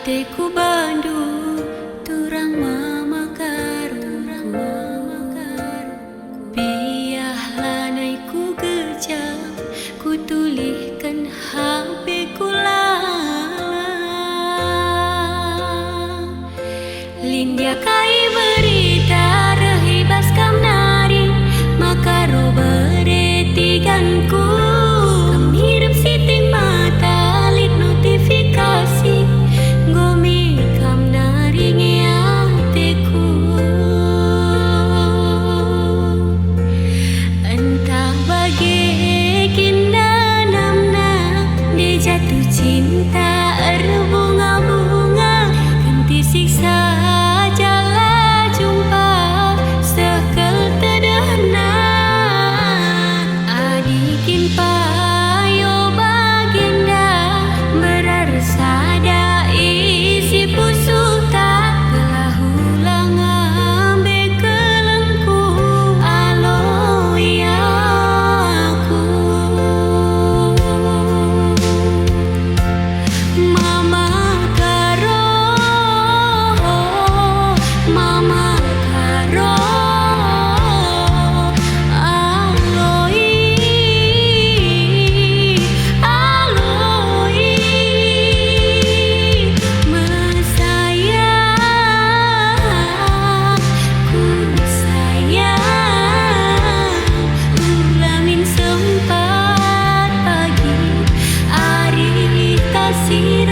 Teku bandu turang mama karu biah lanai ku gejam ku tulihkan HP ku lala lindia kai berita rehibas kam nari makaro beretiganku kam hidup siting mata lit notifikasi gomi kam naringi hatiku entah bagaimana namna dia jatuh cinta berbunga-bunga ganti siksa jala jumpa sekel tedana adikin payo baginda berarsada isi pusuta telah ulang ambe kelengku aloi aku mama karo aloi aloi mesayang ku sayang ulamin sempat pagi ari kasih